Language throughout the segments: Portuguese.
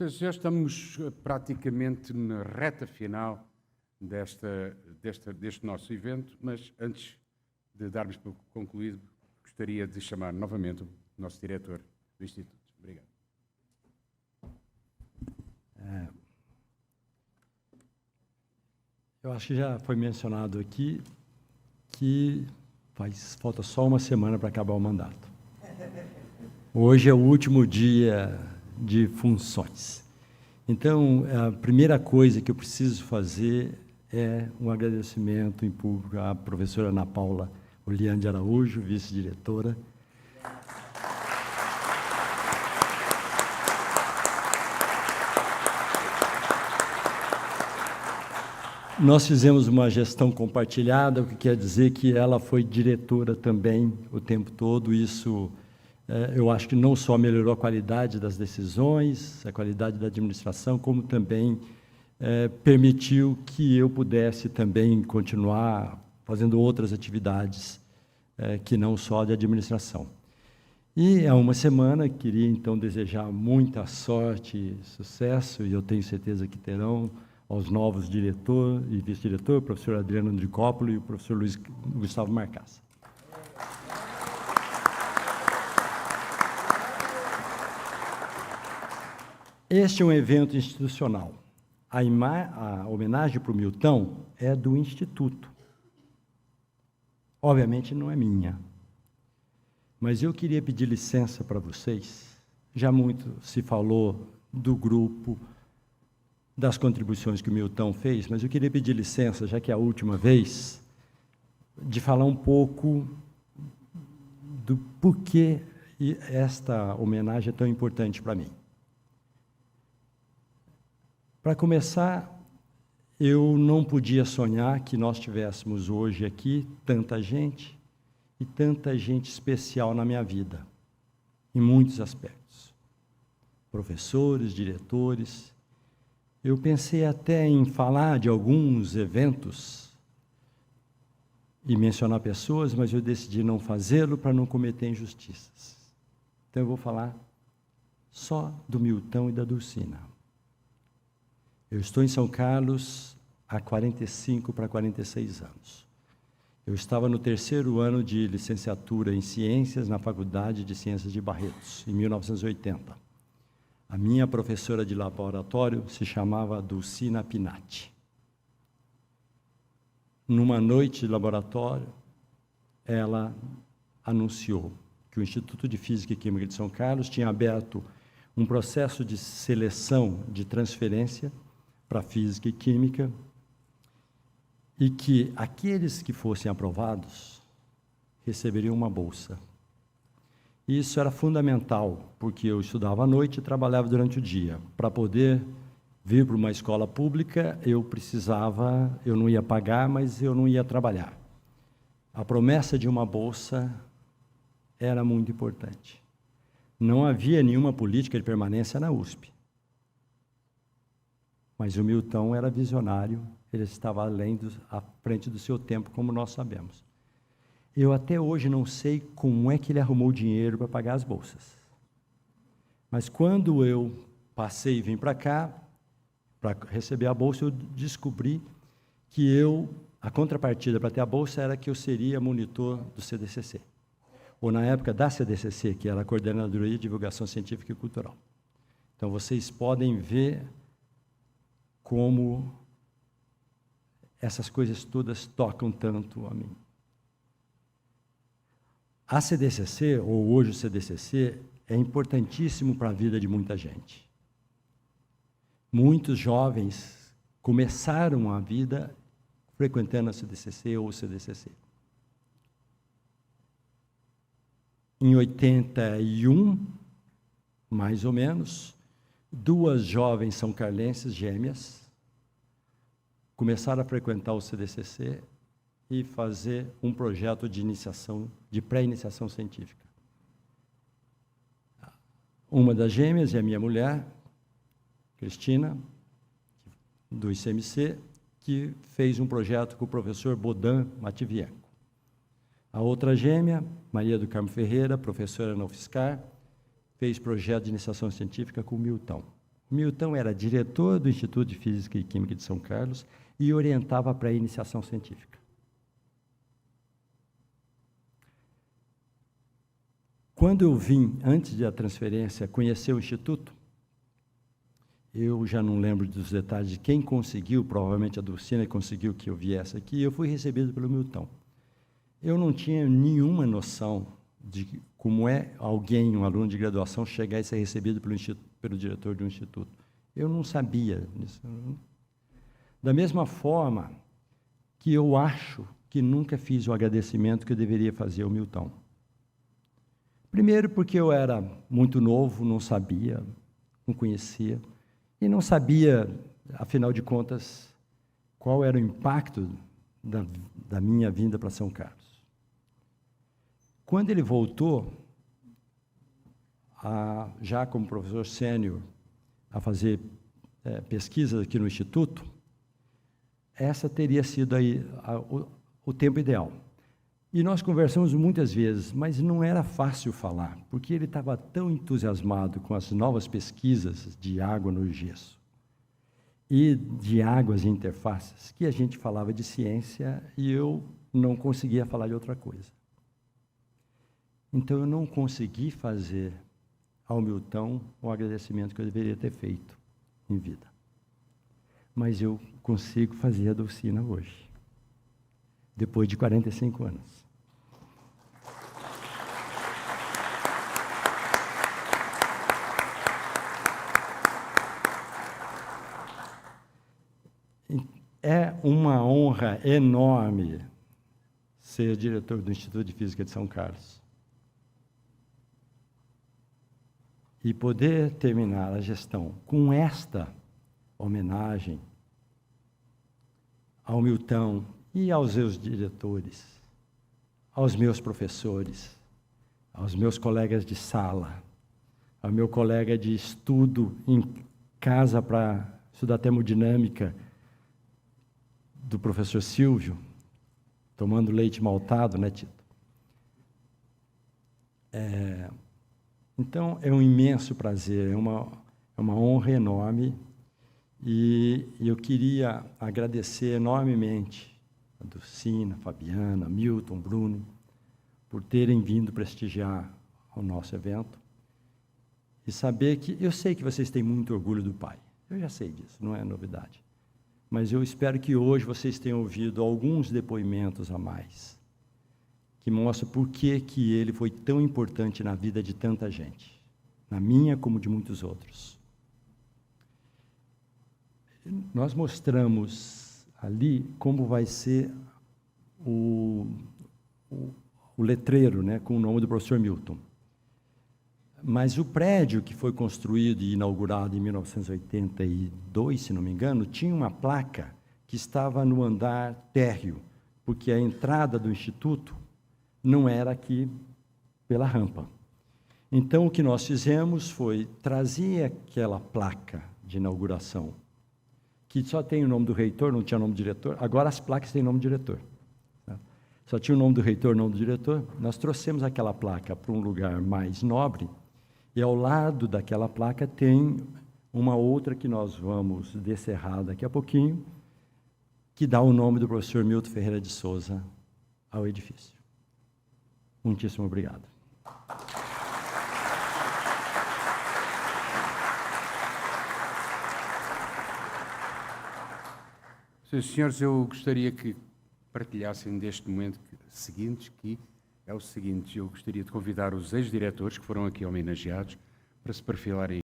Já estamos praticamente na reta final deste nosso evento, mas antes de darmos por concluído, gostaria de chamar novamente o nosso diretor do Instituto. Obrigado. Eu acho que já foi mencionado aqui que falta só uma semana para acabar o mandato. Hoje é o último dia de funções. Então, a primeira coisa que eu preciso fazer é um agradecimento em público à professora Ana Paula Oliane de Araújo, vice-diretora. Nós fizemos uma gestão compartilhada, o que quer dizer que ela foi diretora também o tempo todo. Isso, eu acho que não só melhorou a qualidade das decisões, a qualidade da administração, como também permitiu que eu pudesse também continuar fazendo outras atividades que não só de administração. E há uma semana, queria então desejar muita sorte e sucesso, e eu tenho certeza que terão, aos novos diretor e vice-diretor, o professor Adriano Andricópolo e o professor Luiz Gustavo Marcassa. Este é um evento institucional. A homenagem para o Milton é do Instituto. Obviamente não é minha. Mas eu queria pedir licença para vocês. Já muito se falou do grupo, das contribuições que o Milton fez, mas eu queria pedir licença, já que é a última vez, de falar um pouco do porquê esta homenagem é tão importante para mim. Para começar, eu não podia sonhar que nós tivéssemos hoje aqui tanta gente e tanta gente especial na minha vida, em muitos aspectos. Professores, diretores. Eu pensei até em falar de alguns eventos e mencionar pessoas, mas eu decidi não fazê-lo para não cometer injustiças. Então, eu vou falar só do Milton e da Dulcina. Eu estou em São Carlos há 45 para 46 anos. Eu estava no 3º ano de licenciatura em Ciências na Faculdade de Ciências de Barretos, em 1980. A minha professora de laboratório se chamava Dulcina Pinatti. Numa noite de laboratório, ela anunciou que o Instituto de Física e Química de São Carlos tinha aberto um processo de seleção de transferência para Física e Química e que aqueles que fossem aprovados receberiam uma bolsa. Isso era fundamental, porque eu estudava à noite e trabalhava durante o dia. Para poder vir para uma escola pública, eu não ia pagar, mas eu não ia trabalhar. A promessa de uma bolsa era muito importante. Não havia nenhuma política de permanência na USP. Mas o Milton era visionário, ele estava à frente do seu tempo, como nós sabemos. Eu até hoje não sei como é que ele arrumou dinheiro para pagar as bolsas. Mas quando eu passei e vim para cá, para receber a bolsa, eu descobri que a contrapartida para ter a bolsa era que eu seria monitor do CDCC. Ou na época da CDCC, que era a Coordenadoria de Divulgação Científica e Cultural. Então, vocês podem ver como essas coisas todas tocam tanto a mim. A CDCC, ou hoje o CDCC, é importantíssimo para a vida de muita gente. Muitos jovens começaram a vida frequentando a CDCC ou o CDCC. Em 81, mais ou menos, 2 jovens são-carlenses gêmeas começaram a frequentar o CDCC e fazer um projeto de pré-iniciação científica. Uma das gêmeas é a minha mulher, Cristina, do ICMC, que fez um projeto com o professor Bodan Mativienko. A outra gêmea, Maria do Carmo Ferreira, professora na UFSCar, fez projeto de iniciação científica com o Milton. Milton era diretor do Instituto de Física e Química de São Carlos e orientava para a iniciação científica. Quando eu vim, antes da transferência, conhecer o Instituto, eu já não lembro dos detalhes de quem conseguiu, provavelmente a Dulcina conseguiu que eu viesse aqui, eu fui recebido pelo Milton. Eu não tinha nenhuma noção de como é alguém, um aluno de graduação, chegar e ser recebido pelo diretor de um instituto. Eu não sabia disso. Da mesma forma que eu acho que nunca fiz o agradecimento que eu deveria fazer ao Milton. Primeiro porque eu era muito novo, não sabia, não conhecia, e não sabia, afinal de contas, qual era o impacto da minha vinda para São Carlos. Quando ele voltou, já como professor sênior, a fazer pesquisas aqui no Instituto, essa teria sido aí o tempo ideal. E nós conversamos muitas vezes, mas não era fácil falar, porque ele estava tão entusiasmado com as novas pesquisas de água no gesso e de águas e interfaces, que a gente falava de ciência e eu não conseguia falar de outra coisa. Então, eu não consegui fazer ao Milton o agradecimento que eu deveria ter feito em vida. Mas eu consigo fazer a Dulcina hoje, depois de 45 anos. É uma honra enorme ser diretor do Instituto de Física de São Carlos. E poder terminar a gestão com esta homenagem ao Milton e aos seus diretores, aos meus professores, aos meus colegas de sala, ao meu colega de estudo em casa para estudar termodinâmica, do professor Silvio, tomando leite maltado, né, Tito? Então, é um imenso prazer, é uma honra enorme, e eu queria agradecer enormemente a Dulcina, a Fabiana, Milton, Bruno, por terem vindo prestigiar o nosso evento, e saber que, eu sei que vocês têm muito orgulho do pai, eu já sei disso, não é novidade, mas eu espero que hoje vocês tenham ouvido alguns depoimentos a mais, que mostram por que ele foi tão importante na vida de tanta gente, na minha como de muitos outros. Nós mostramos ali como vai ser o letreiro, né, com o nome do professor Milton. Mas o prédio que foi construído e inaugurado em 1982, se não me engano, tinha uma placa que estava no andar térreo, porque a entrada do Instituto não era aqui pela rampa. Então, o que nós fizemos foi trazer aquela placa de inauguração, que só tem o nome do reitor, não tinha nome do diretor, agora as placas têm nome do diretor. Tá? Só tinha o nome do reitor, nome do diretor. Nós trouxemos aquela placa para um lugar mais nobre, e ao lado daquela placa tem uma outra que nós vamos descerrar daqui a pouquinho, que dá o nome do professor Milton Ferreira de Souza ao edifício. Muitíssimo obrigado. Senhoras e senhores, eu gostaria que partilhassem deste momento seguinte, que é o seguinte: eu gostaria de convidar os ex-diretores que foram aqui homenageados para se perfilarem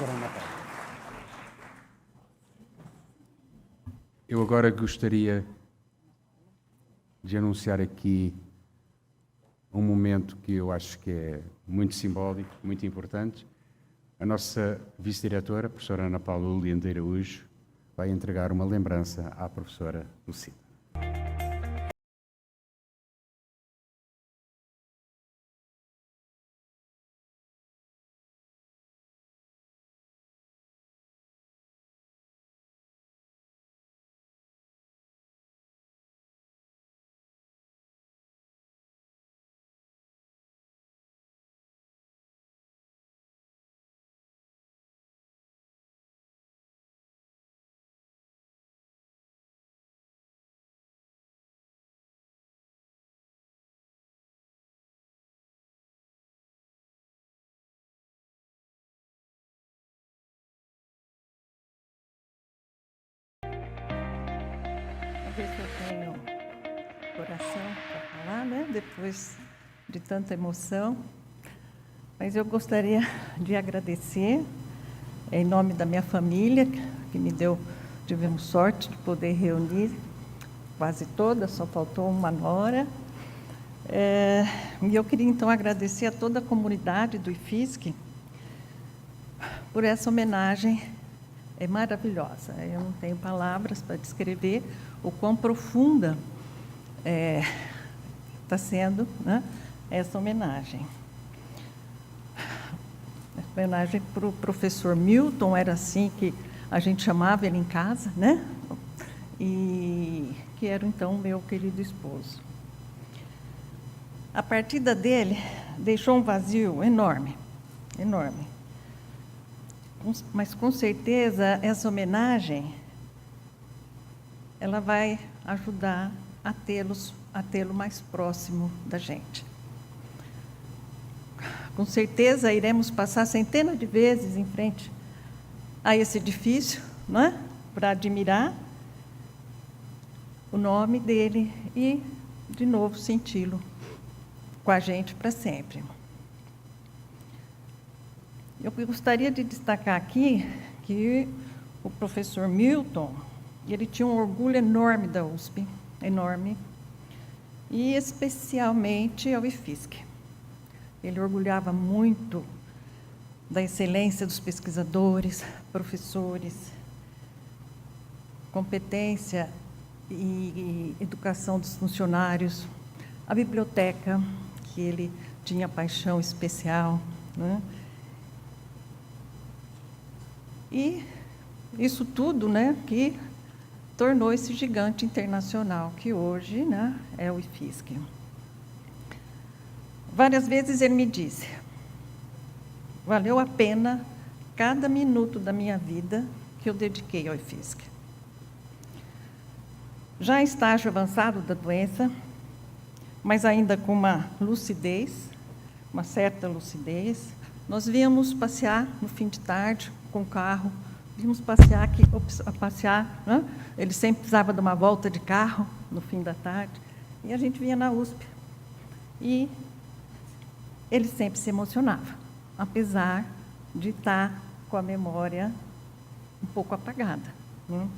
Professora Ana Paula. Eu agora gostaria de anunciar aqui um momento que eu acho que é muito simbólico, muito importante. A nossa vice-diretora, a professora Ana Paula Uliano de Araújo, vai entregar uma lembrança à professora Lucida. Ver se eu tenho coração para falar, né? Depois de tanta emoção. Mas eu gostaria de agradecer, em nome da minha família, que tivemos sorte de poder reunir quase toda, só faltou uma nora. E eu queria, então, agradecer a toda a comunidade do IFISC por essa homenagem maravilhosa. Eu não tenho palavras para descrever o quão profunda está sendo, né, essa homenagem. Homenagem para o professor Milton, era assim que a gente chamava ele em casa, né? E que era, então, meu querido esposo. A partida dele deixou um vazio enorme, enorme. Mas, com certeza, essa homenagem ela vai ajudar a tê-lo mais próximo da gente. Com certeza, iremos passar centenas de vezes em frente a esse edifício, não é? Para admirar o nome dele e, de novo, senti-lo com a gente para sempre. Eu gostaria de destacar aqui que o professor Milton, ele tinha um orgulho enorme da USP, enorme, e especialmente ao IFISC. Ele orgulhava muito da excelência dos pesquisadores, professores, competência e educação dos funcionários, a biblioteca, que ele tinha paixão especial, né? E isso tudo, né, que tornou esse gigante internacional, que hoje, né, é o IFISC. Várias vezes ele me disse, valeu a pena cada minuto da minha vida que eu dediquei ao IFISC. Já em estágio avançado da doença, mas ainda com uma lucidez, uma certa lucidez, nós víamos passear no fim de tarde com o carro, vimos passear, né? Ele sempre precisava de uma volta de carro no fim da tarde, e a gente vinha na USP. E ele sempre se emocionava, apesar de estar com a memória um pouco apagada, né?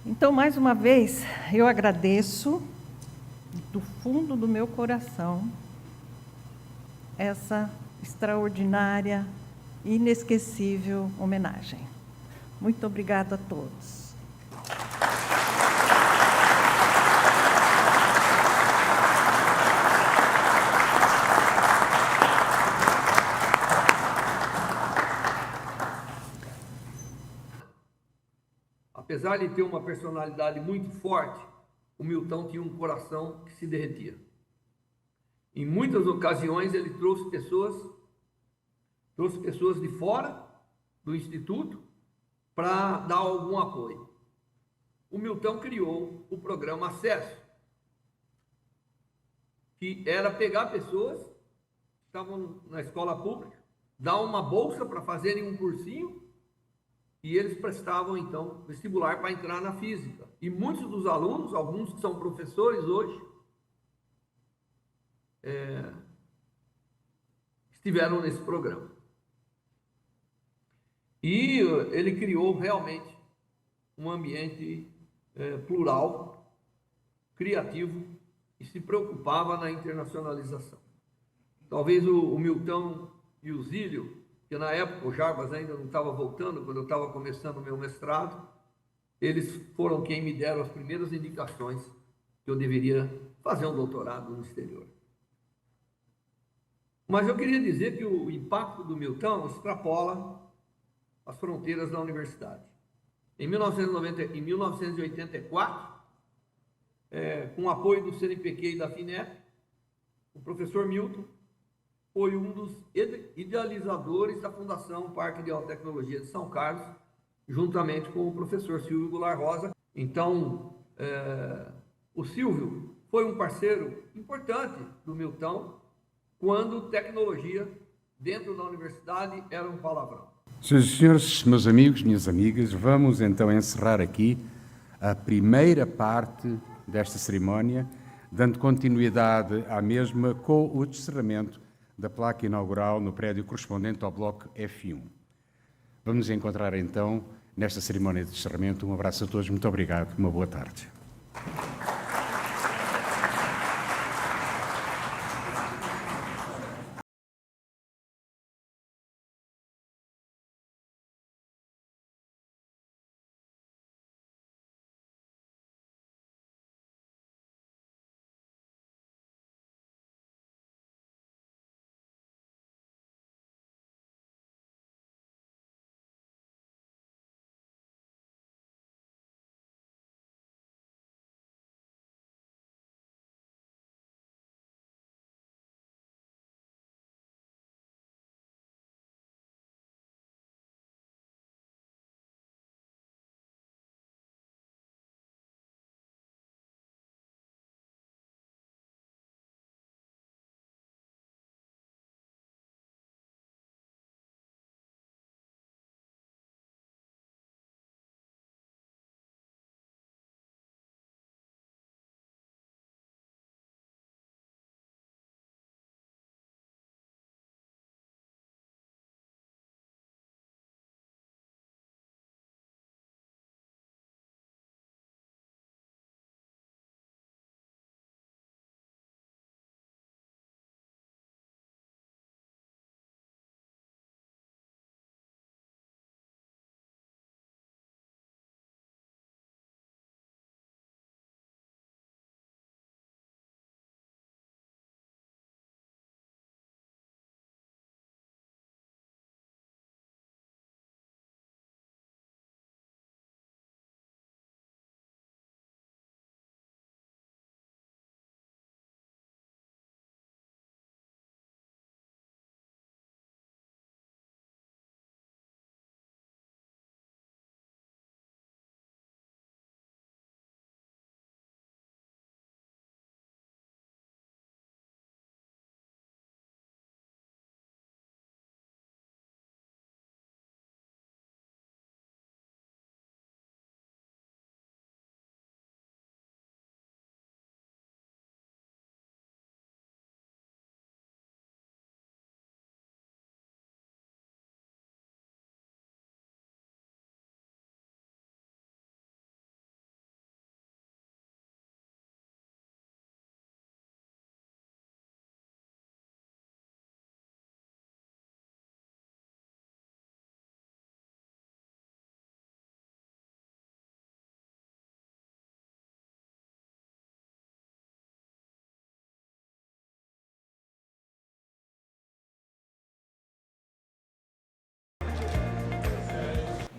Então, mais uma vez, eu agradeço do fundo do meu coração essa extraordinária, inesquecível homenagem. Muito obrigada a todos. Apesar de ter uma personalidade muito forte, o Milton tinha um coração que se derretia. Em muitas ocasiões ele trouxe pessoas de fora do Instituto para dar algum apoio. O Milton criou o programa Acesso, que era pegar pessoas que estavam na escola pública, dar uma bolsa para fazerem um cursinho, e eles prestavam, então, vestibular para entrar na física. E muitos dos alunos, alguns que são professores hoje, estiveram nesse programa. E ele criou realmente um ambiente plural, criativo, e se preocupava na internacionalização. Talvez o Milton e o Zílio, que na época o Jarbas ainda não estava voltando, quando eu estava começando o meu mestrado, eles foram quem me deram as primeiras indicações que eu deveria fazer um doutorado no exterior. Mas eu queria dizer que o impacto do Milton extrapola as fronteiras da universidade. Em 1984, com o apoio do CNPq e da FINEP, o professor Milton foi um dos idealizadores da Fundação Parque de Alta Tecnologia de São Carlos, juntamente com o professor Silvio Goulart Rosa. Então, o Silvio foi um parceiro importante do Milton quando tecnologia dentro da universidade era um palavrão. Senhoras e senhores, meus amigos, minhas amigas, vamos então encerrar aqui a primeira parte desta cerimónia, dando continuidade à mesma com o descerramento da placa inaugural no prédio correspondente ao bloco F1. Vamos nos encontrar então nesta cerimónia de descerramento. Um abraço a todos, muito obrigado, uma boa tarde.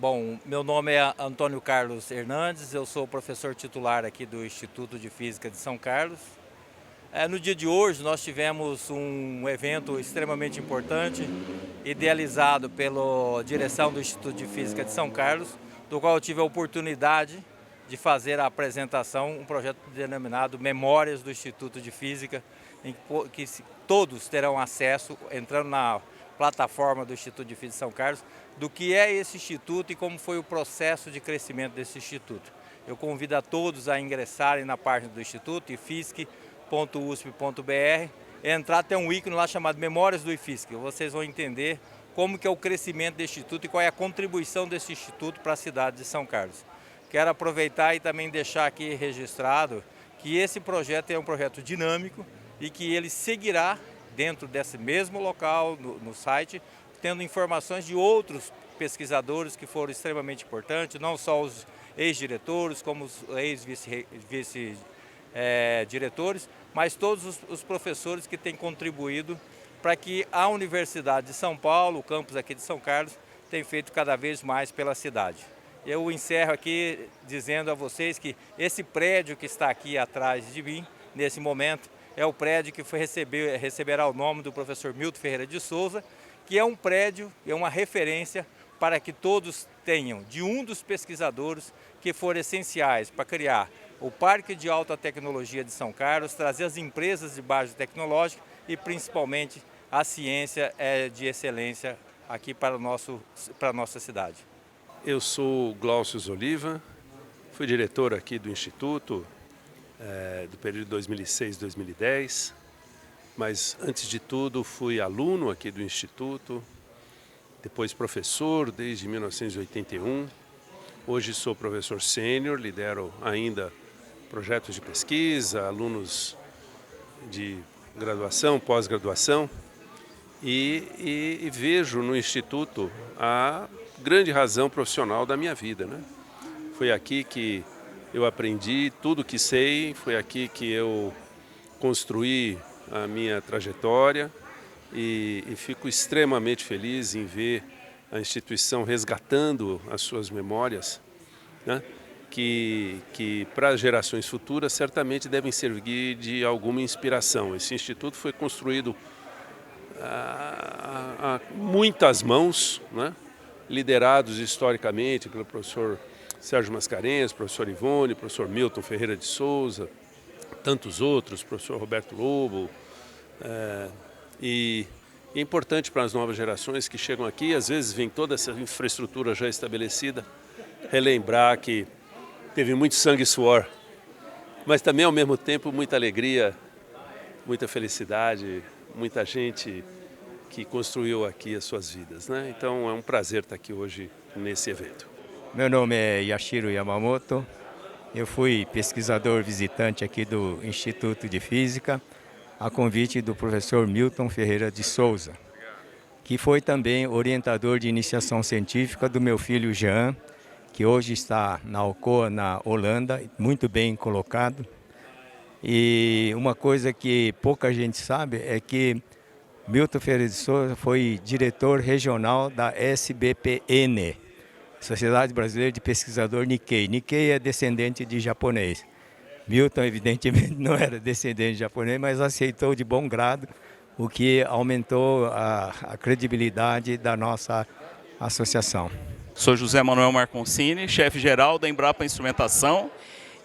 Bom, meu nome é Antônio Carlos Hernandes, eu sou professor titular aqui do Instituto de Física de São Carlos. No dia de hoje nós tivemos um evento extremamente importante, idealizado pela direção do Instituto de Física de São Carlos, do qual eu tive a oportunidade de fazer a apresentação, um projeto denominado Memórias do Instituto de Física, em que todos terão acesso, entrando na plataforma do Instituto de Física de São Carlos, do que é esse instituto e como foi o processo de crescimento desse instituto. Eu convido a todos a ingressarem na página do Instituto, ifisc.usp.br, entrar, tem um ícone lá chamado Memórias do IFISC. Vocês vão entender como que é o crescimento desse instituto e qual é a contribuição desse instituto para a cidade de São Carlos. Quero aproveitar e também deixar aqui registrado que esse projeto é um projeto dinâmico e que ele seguirá dentro desse mesmo local, no site, tendo informações de outros pesquisadores que foram extremamente importantes, não só os ex-diretores, como os ex-vice-diretores, mas todos os professores que têm contribuído para que a Universidade de São Paulo, o campus aqui de São Carlos, tenha feito cada vez mais pela cidade. Eu encerro aqui dizendo a vocês que esse prédio que está aqui atrás de mim, nesse momento, é o prédio que receberá o nome do professor Milton Ferreira de Souza, que é um prédio, é uma referência para que todos tenham de um dos pesquisadores que foram essenciais para criar o Parque de Alta Tecnologia de São Carlos, trazer as empresas de base tecnológica e principalmente a ciência de excelência aqui para a nossa cidade. Eu sou Glaucio Oliva, fui diretor aqui do Instituto do período 2006-2010, mas antes de tudo fui aluno aqui do Instituto, depois professor desde 1981, hoje sou professor sênior, lidero ainda projetos de pesquisa, alunos de graduação, pós-graduação, e vejo no Instituto a grande razão profissional da minha vida, né? Foi aqui que eu aprendi tudo que sei, foi aqui que eu construí a minha trajetória e fico extremamente feliz em ver a instituição resgatando as suas memórias, né? Que para gerações futuras certamente devem servir de alguma inspiração. Esse instituto foi construído a muitas mãos, né? Liderados historicamente pelo professor Sérgio Mascarenhas, professor Ivone, professor Milton Ferreira de Souza, tantos outros, professor Roberto Lobo. E é importante para as novas gerações que chegam aqui, às vezes vem toda essa infraestrutura já estabelecida, relembrar que teve muito sangue e suor, mas também ao mesmo tempo muita alegria, muita felicidade, muita gente que construiu aqui as suas vidas, né? Então é um prazer estar aqui hoje nesse evento. Meu nome é Yashiro Yamamoto, eu fui pesquisador visitante aqui do Instituto de Física, a convite do professor Milton Ferreira de Souza, que foi também orientador de iniciação científica do meu filho Jean, que hoje está na Alcoa, na Holanda, muito bem colocado. E uma coisa que pouca gente sabe é que Milton Ferreira de Souza foi diretor regional da SBPN, Sociedade Brasileira de Pesquisador Nikkei. Nikkei é descendente de japonês. Milton, evidentemente, não era descendente de japonês, mas aceitou de bom grado, o que aumentou a credibilidade da nossa associação. Sou José Manuel Marconcini, chefe-geral da Embrapa Instrumentação,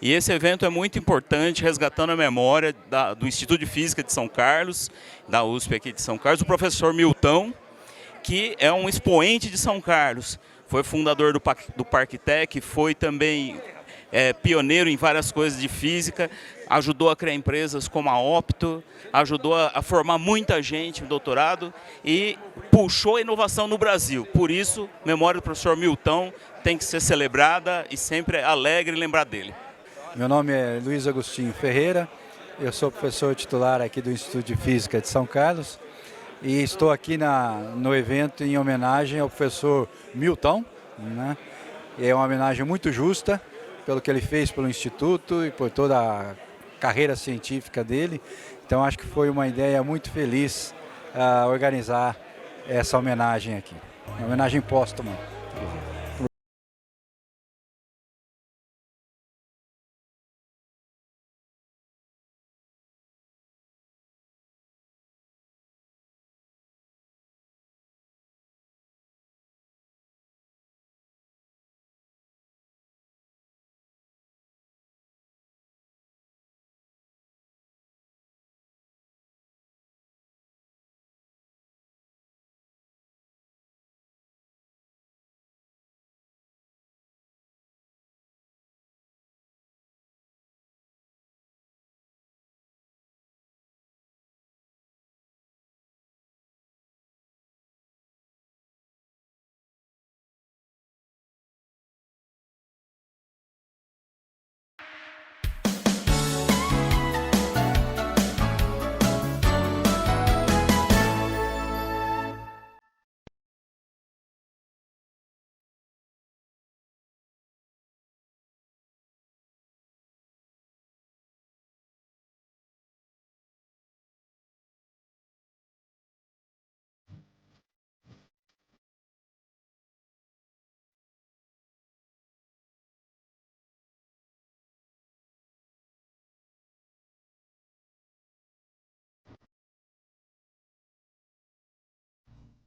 e esse evento é muito importante, resgatando a memória do Instituto de Física de São Carlos, da USP aqui de São Carlos, o professor Milton, que é um expoente de São Carlos, foi fundador do Parktec, foi também pioneiro em várias coisas de física, ajudou a criar empresas como a Opto, ajudou a formar muita gente no doutorado e puxou a inovação no Brasil. Por isso, a memória do professor Milton tem que ser celebrada e sempre é alegre lembrar dele. Meu nome é Luiz Agostinho Ferreira, eu sou professor titular aqui do Instituto de Física de São Carlos e estou aqui no evento em homenagem ao professor Milton, né? É uma homenagem muito justa pelo que ele fez pelo Instituto e por toda a carreira científica dele. Então acho que foi uma ideia muito feliz organizar essa homenagem aqui, uma homenagem póstuma.